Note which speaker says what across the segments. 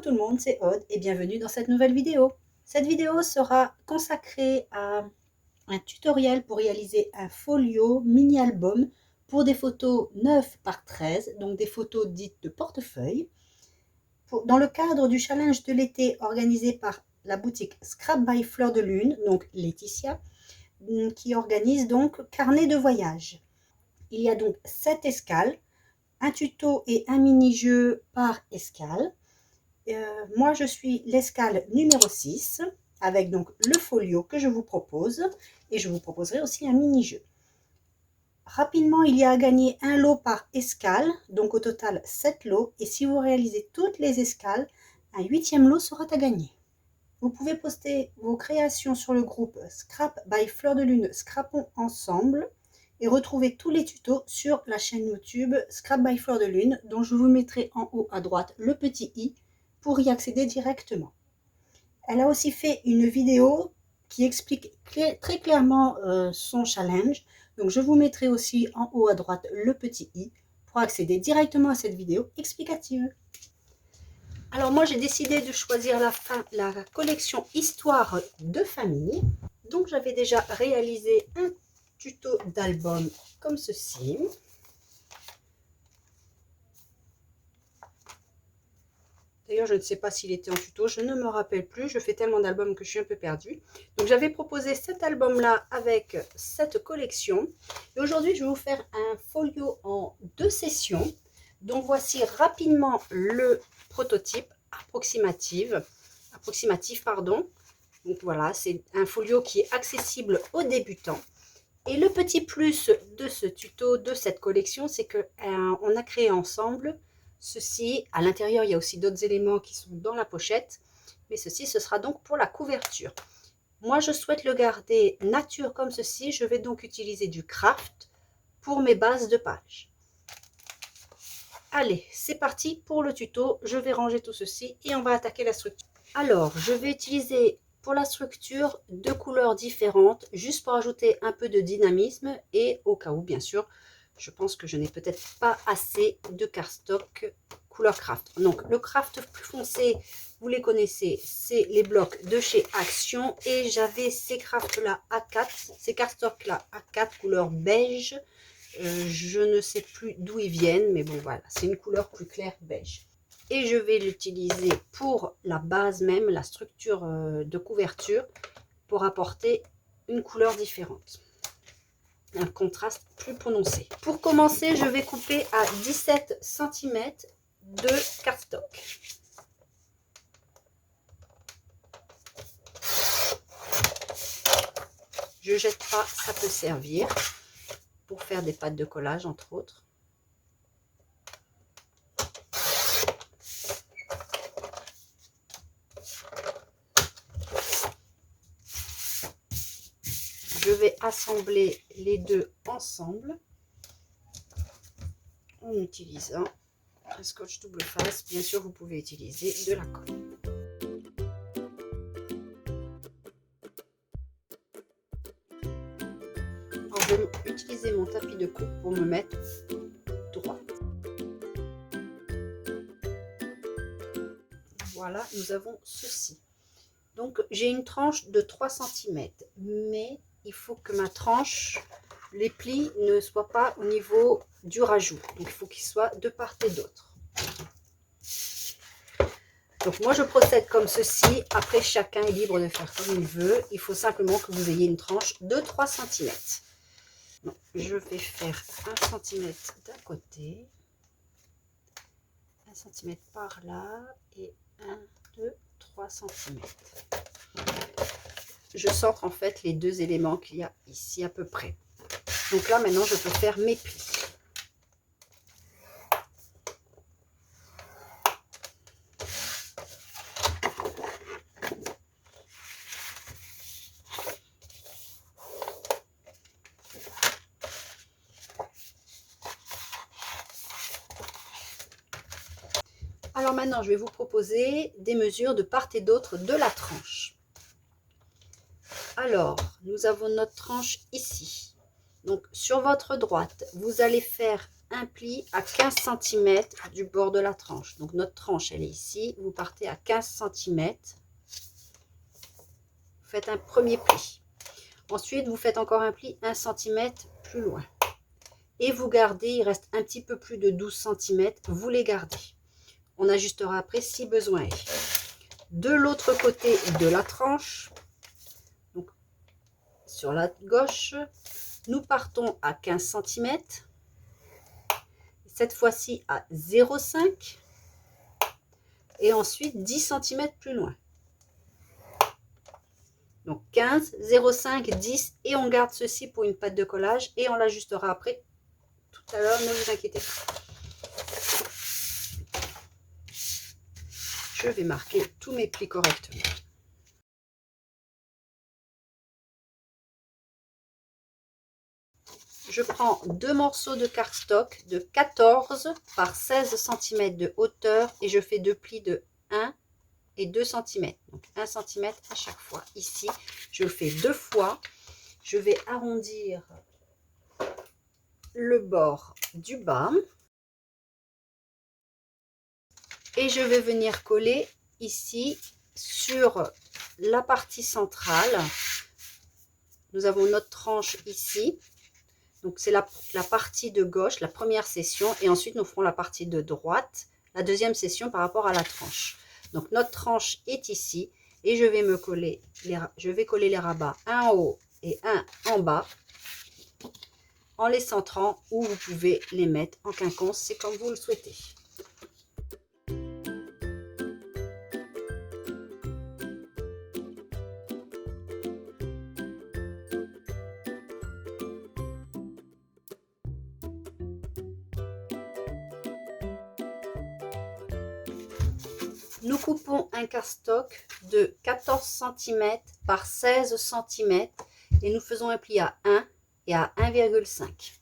Speaker 1: tout le monde, c'est Aude et bienvenue dans cette nouvelle vidéo. Cette vidéo sera consacrée à un tutoriel pour réaliser un folio mini-album pour des photos 9 par 13, donc des photos dites de portefeuille, dans le cadre du challenge de l'été organisé par la boutique Scrap by Fleur de Lune, donc Laetitia, qui organise donc carnet de voyage. Il y a donc 7 escales, un tuto et un mini-jeu par escale. Moi, je suis l'escale numéro 6 avec donc le folio que je vous propose et je vous proposerai aussi un mini-jeu. Rapidement, il y a à gagner un lot par escale, donc au total 7 lots. Et si vous réalisez toutes les escales, un 8e lot sera à gagner. Vous pouvez poster vos créations sur le groupe Scrap by Fleur de Lune Scrapons Ensemble et retrouver tous les tutos sur la chaîne YouTube Scrap by Fleur de Lune, dont je vous mettrai en haut à droite le petit i pour y accéder directement. Elle a aussi fait une vidéo qui explique très clairement son challenge. Donc je vous mettrai aussi en haut à droite le petit i pour accéder directement à cette vidéo explicative. Alors moi j'ai décidé de choisir la collection Histoire de famille. Donc j'avais déjà réalisé un tuto d'album comme ceci. D'ailleurs, je ne sais pas s'il était en tuto, je ne me rappelle plus. Je fais tellement d'albums que je suis un peu perdue. Donc, j'avais proposé cet album-là avec cette collection. Et aujourd'hui, je vais vous faire un folio en 2 sessions. Donc, voici rapidement le prototype approximatif. Donc, voilà, c'est un folio qui est accessible aux débutants. Et le petit plus de ce tuto, de cette collection, c'est qu'on a créé ensemble ceci. À l'intérieur, il y a aussi d'autres éléments qui sont dans la pochette. Mais ceci, ce sera donc pour la couverture. Moi, je souhaite le garder nature comme ceci. Je vais donc utiliser du craft pour mes bases de page. Allez, c'est parti pour le tuto. Je vais ranger tout ceci et on va attaquer la structure. Alors, je vais utiliser pour la structure 2 couleurs différentes, juste pour ajouter un peu de dynamisme et au cas où, bien sûr, je pense que je n'ai peut-être pas assez de cardstock couleur craft. Donc, le craft plus foncé, vous les connaissez, c'est les blocs de chez Action. Et j'avais ces crafts-là A4, ces cardstocks-là A4 couleur beige. Je ne sais plus d'où ils viennent, mais bon, voilà, c'est une couleur plus claire beige. Et je vais l'utiliser pour la base même, la structure de couverture, pour apporter une couleur différente. Un contraste plus prononcé. Pour commencer, je vais couper à 17 cm de cardstock. Je jette pas, ça peut servir pour faire des pâtes de collage, entre autres. Je vais assembler les deux ensemble en utilisant un scotch double face. Bien sûr, vous pouvez utiliser de la colle. Alors, je vais utiliser mon tapis de coupe pour me mettre droit. Voilà, nous avons ceci. Donc, j'ai une tranche de 3 cm, mais il faut que ma tranche, les plis ne soient pas au niveau du rajout. Donc, il faut qu'ils soient de part et d'autre. Donc, moi, je procède comme ceci. Après, chacun est libre de faire comme il veut. Il faut simplement que vous ayez une tranche de 3 cm. Donc, je vais faire 1 cm d'un côté, 1 cm par là et 1, 2, 3 cm. Je centre en fait les deux éléments qu'il y a ici à peu près. Donc là, maintenant, je peux faire mes plis. Alors maintenant, je vais vous proposer des mesures de part et d'autre de la tranche. Alors, nous avons notre tranche ici. Donc, sur votre droite, vous allez faire un pli à 15 cm du bord de la tranche. Donc notre tranche, elle est ici. Vous partez à 15 cm. Vous faites un premier pli. Ensuite, vous faites encore un pli 1 cm plus loin. Et vous gardez, il reste un petit peu plus de 12 cm. Vous les gardez. On ajustera après si besoin est. De l'autre côté de la tranche, donc sur la gauche, nous partons à 15 cm. Cette fois-ci à 0,5 et ensuite 10 cm plus loin. Donc 15, 0,5, 10 et on garde ceci pour une pâte de collage et on l'ajustera après tout à l'heure, ne vous inquiétez pas. Je vais marquer tous mes plis correctement. Je prends deux morceaux de cardstock de 14 par 16 cm de hauteur et je fais deux plis de 1 et 2 cm. Donc 1 cm à chaque fois. Ici, je le fais deux fois. Je vais arrondir le bord du bas. Et je vais venir coller ici sur la partie centrale. Nous avons notre tranche ici. Donc c'est la partie de gauche, la première session. Et ensuite nous ferons la partie de droite, la deuxième session par rapport à la tranche. Donc notre tranche est ici. Et je vais coller les rabats un en haut et un en bas. En les centrant, ou vous pouvez les mettre en quinconce, c'est comme vous le souhaitez. Nous coupons un cardstock de 14 cm par 16 cm et nous faisons un pli à 1 et à 1,5.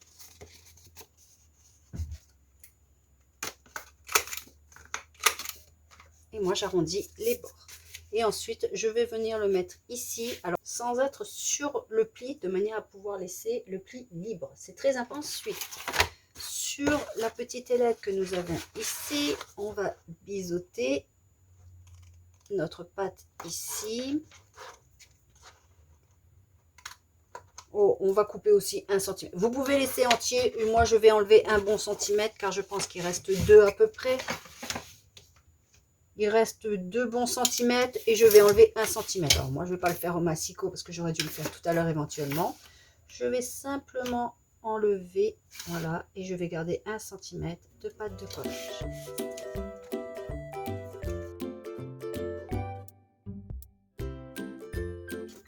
Speaker 1: Et moi j'arrondis les bords. Et ensuite je vais venir le mettre ici, alors sans être sur le pli, de manière à pouvoir laisser le pli libre. C'est très important. Ensuite, sur la petite ailette que nous avons ici, on va biseauter notre pâte ici. Oh, on va couper aussi 1 cm. Vous pouvez laisser entier. Moi, je vais enlever un bon centimètre car je pense qu'il reste 2 à peu près. Il reste 2 bons centimètres et je vais enlever 1 cm. Alors moi, je ne vais pas le faire au massicot parce que j'aurais dû le faire tout à l'heure éventuellement. Je vais simplement enlever, voilà, et je vais garder 1 cm de pâte de collage.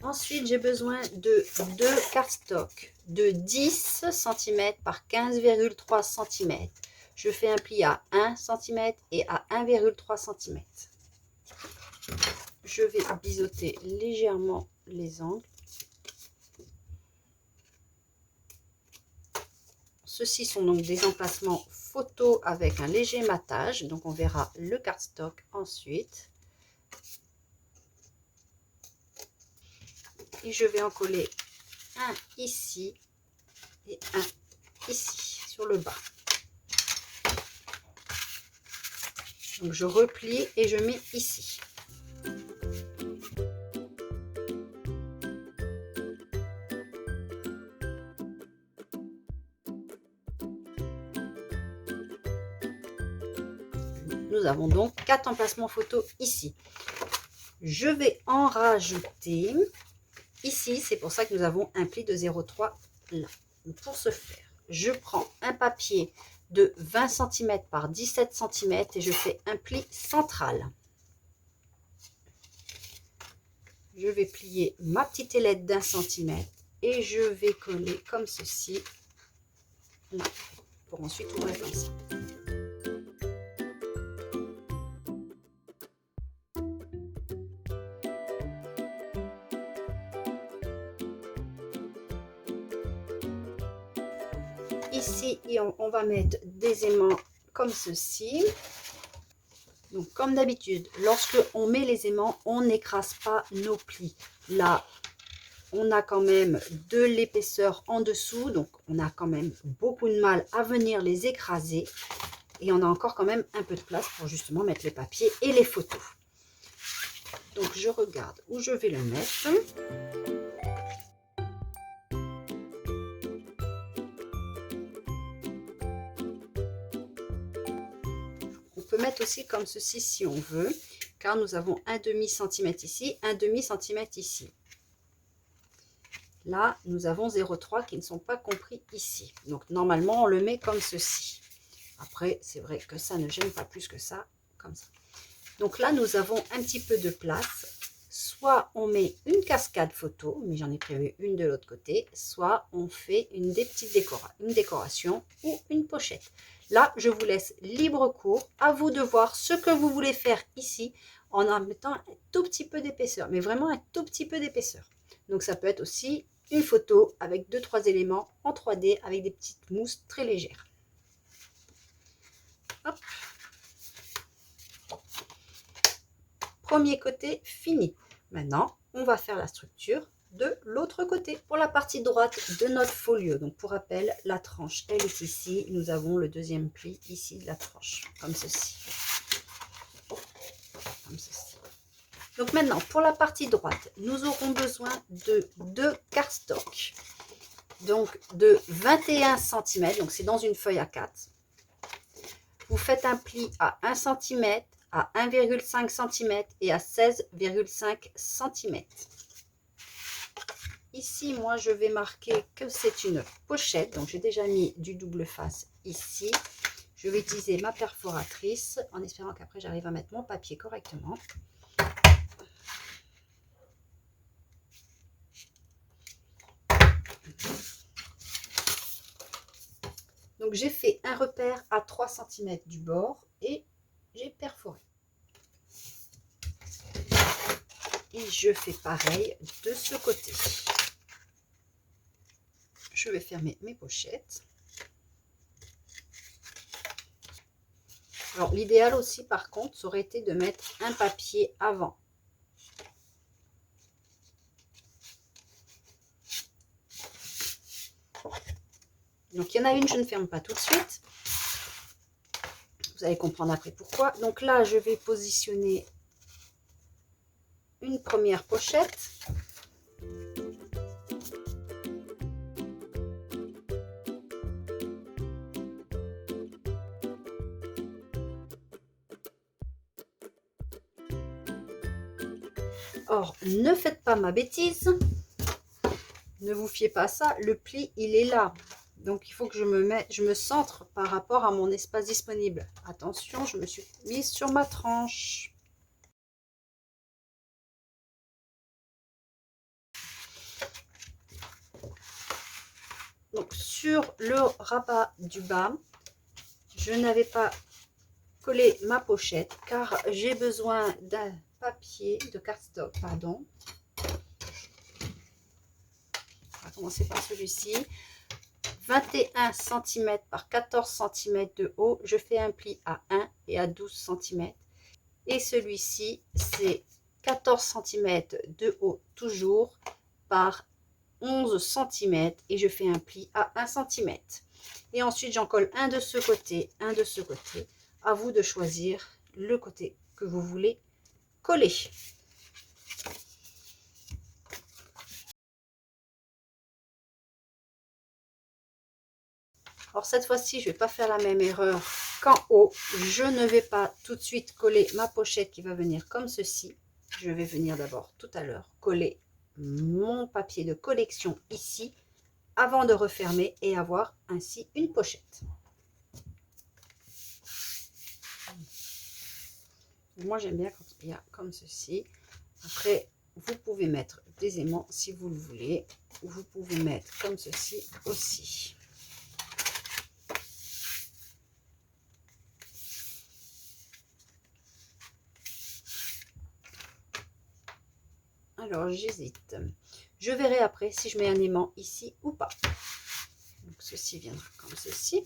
Speaker 1: Ensuite, j'ai besoin de 2 cardstock de 10 cm par 15,3 cm. Je fais un pli à 1 cm et à 1,3 cm. Je vais biseauter légèrement les angles. Ceux-ci sont donc des emplacements photo avec un léger matage. Donc, on verra le cardstock ensuite. Et je vais en coller un ici et un ici sur le bas. Donc je replie et je mets ici. Nous avons donc 4 emplacements photo ici. Je vais en rajouter ici, c'est pour ça que nous avons un pli de 0,3 là. Pour ce faire, je prends un papier de 20 cm par 17 cm et je fais un pli central. Je vais plier ma petite ailette d'1 cm et je vais coller comme ceci là, pour ensuite ouvrir comme ça. Ici, on va mettre des aimants comme ceci. Donc, comme d'habitude, lorsque on met les aimants, on n'écrase pas nos plis. Là, on a quand même de l'épaisseur en dessous, donc on a quand même beaucoup de mal à venir les écraser. Et on a encore quand même un peu de place pour justement mettre les papiers et les photos. Donc je regarde où je vais le mettre. On peut mettre aussi comme ceci si on veut, car nous avons un demi-centimètre ici, un demi-centimètre ici. Là, nous avons 0,3 qui ne sont pas compris ici. Donc normalement, on le met comme ceci. Après, c'est vrai que ça ne gêne pas plus que ça, comme ça. Donc là, nous avons un petit peu de place. Soit on met une cascade photo, mais j'en ai prévu une de l'autre côté, soit on fait une décoration ou une pochette. Là, je vous laisse libre cours. À vous de voir ce que vous voulez faire ici en mettant un tout petit peu d'épaisseur, mais vraiment un tout petit peu d'épaisseur. Donc ça peut être aussi une photo avec 2-3 éléments en 3D avec des petites mousses très légères. Hop. Premier côté fini. Maintenant, on va faire la structure de l'autre côté pour la partie droite de notre folio. Donc pour rappel, la tranche elle est ici. Nous avons le deuxième pli ici de la tranche, comme ceci. Comme ceci. Donc maintenant, pour la partie droite, nous aurons besoin de 2 cardstock. Donc de 21 cm, donc c'est dans une feuille A4. Vous faites un pli à 1 cm, à 1,5 cm et à 16,5 cm. Ici, moi, je vais marquer que c'est une pochette. Donc, j'ai déjà mis du double face ici. Je vais utiliser ma perforatrice en espérant qu'après, j'arrive à mettre mon papier correctement. Donc, j'ai fait un repère à 3 cm du bord et j'ai perforé. Et je fais pareil de ce côté. Je vais fermer mes pochettes. Alors, l'idéal aussi, par contre, ça aurait été de mettre un papier avant. Donc, il y en a une, je ne ferme pas tout de suite. Vous allez comprendre après pourquoi. Donc là, je vais positionner une première pochette. Or, ne faites pas ma bêtise. Ne vous fiez pas à ça. Le pli, il est là. Donc, il faut que je me centre par rapport à mon espace disponible. Attention, je me suis mise sur ma tranche. Donc, sur le rabat du bas, je n'avais pas collé ma pochette car j'ai besoin d'un papier de cardstock, pardon. On va commencer par celui-ci. 21 cm par 14 cm de haut, je fais un pli à 1 et à 12 cm. Et celui-ci, c'est 14 cm de haut toujours par 11 cm et je fais un pli à 1 cm. Et ensuite, j'en colle un de ce côté, un de ce côté. À vous de choisir le côté que vous voulez coller. Alors cette fois-ci, je ne vais pas faire la même erreur qu'en haut. Je ne vais pas tout de suite coller ma pochette qui va venir comme ceci. Je vais venir d'abord tout à l'heure coller mon papier de collection ici avant de refermer et avoir ainsi une pochette. Moi, j'aime bien quand il y a comme ceci. Après, vous pouvez mettre des aimants si vous le voulez. Vous pouvez mettre comme ceci aussi. Alors, j'hésite. Je verrai après si je mets un aimant ici ou pas. Donc, ceci viendra comme ceci.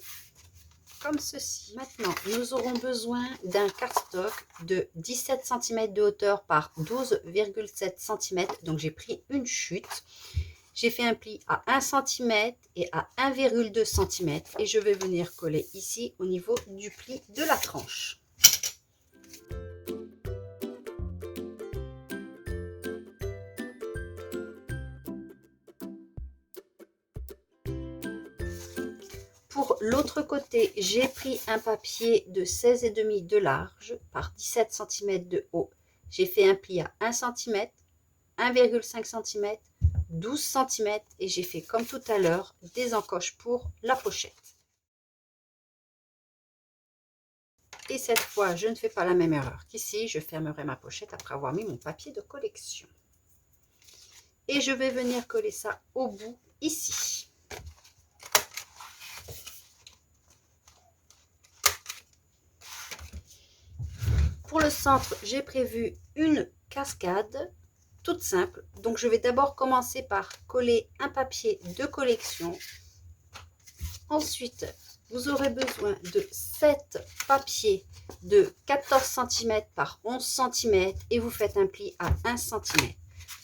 Speaker 1: comme ceci. Maintenant, nous aurons besoin d'un cardstock de 17 cm de hauteur par 12,7 cm. Donc, j'ai pris une chute. J'ai fait un pli à 1 cm et à 1,2 cm. Et je vais venir coller ici au niveau du pli de la tranche. Pour l'autre côté, j'ai pris un papier de 16,5 de large par 17 cm de haut. J'ai fait un pli à 1 cm, 1,5 cm, 12 cm et j'ai fait comme tout à l'heure des encoches pour la pochette. Et cette fois, je ne fais pas la même erreur qu'ici. Je fermerai ma pochette après avoir mis mon papier de collection. Et je vais venir coller ça au bout ici. Pour le centre, j'ai prévu une cascade toute simple. Donc, je vais d'abord commencer par coller un papier de collection. Ensuite, vous aurez besoin de 7 papiers de 14 cm par 11 cm et vous faites un pli à 1 cm.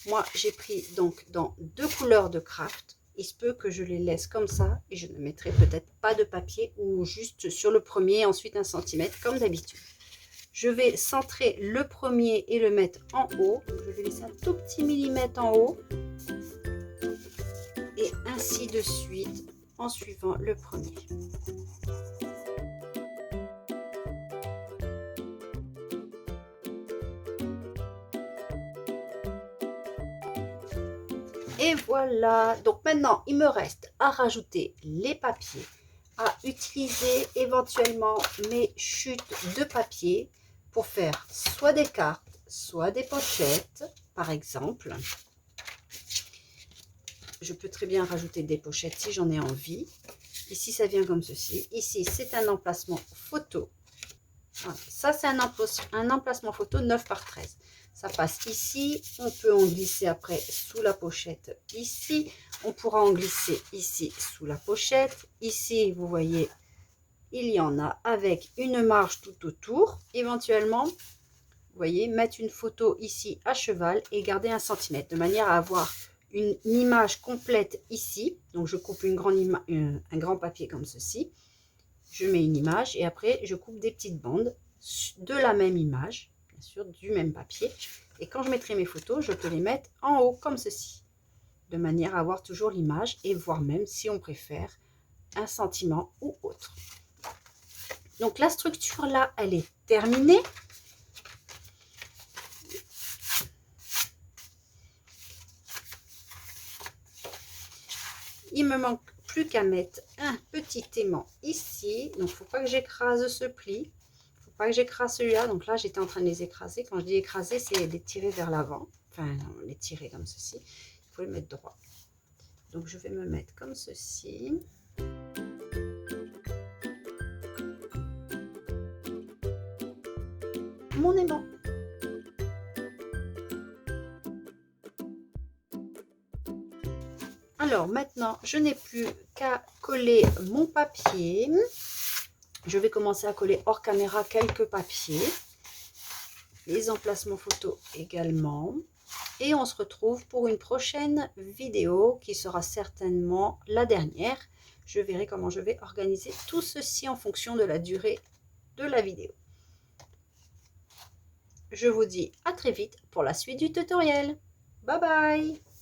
Speaker 1: Moi, j'ai pris donc dans 2 couleurs de craft. Il se peut que je les laisse comme ça et je ne mettrai peut-être pas de papier ou juste sur le premier, ensuite 1 cm comme d'habitude. Je vais centrer le premier et le mettre en haut. Donc, je vais laisser un tout petit millimètre en haut. Et ainsi de suite en suivant le premier. Et voilà. Donc maintenant, il me reste à rajouter les papiers, à utiliser éventuellement mes chutes de papier pour faire soit des cartes, soit des pochettes, par exemple. Je peux très bien rajouter des pochettes si j'en ai envie. Ici, ça vient comme ceci. Ici, c'est un emplacement photo. Voilà. Ça, c'est un emplacement photo 9 par 13. Ça passe ici. On peut en glisser après sous la pochette ici. On pourra en glisser ici sous la pochette. Ici, vous voyez, il y en a avec une marge tout autour. Éventuellement, vous voyez, mettre une photo ici à cheval et garder 1 cm de manière à avoir une image complète ici. Donc, je coupe un grand papier comme ceci. Je mets une image et après, je coupe des petites bandes de la même image, bien sûr, du même papier. Et quand je mettrai mes photos, je peux les mettre en haut comme ceci, de manière à avoir toujours l'image et voir même si on préfère un sentiment ou autre. Donc, la structure là, elle est terminée. Il me manque plus qu'à mettre un petit aimant ici. Donc, il ne faut pas que j'écrase ce pli. Il ne faut pas que j'écrase celui-là. Donc là, j'étais en train de les écraser. Quand je dis écraser, c'est les tirer vers l'avant. Enfin, les tirer comme ceci. Il faut les mettre droit. Donc, je vais me mettre comme ceci. Mon aimant. Alors maintenant, je n'ai plus qu'à coller mon papier. Je vais commencer à coller hors caméra quelques papiers. Les emplacements photos également. Et on se retrouve pour une prochaine vidéo qui sera certainement la dernière. Je verrai comment je vais organiser tout ceci en fonction de la durée de la vidéo. Je vous dis à très vite pour la suite du tutoriel. Bye bye!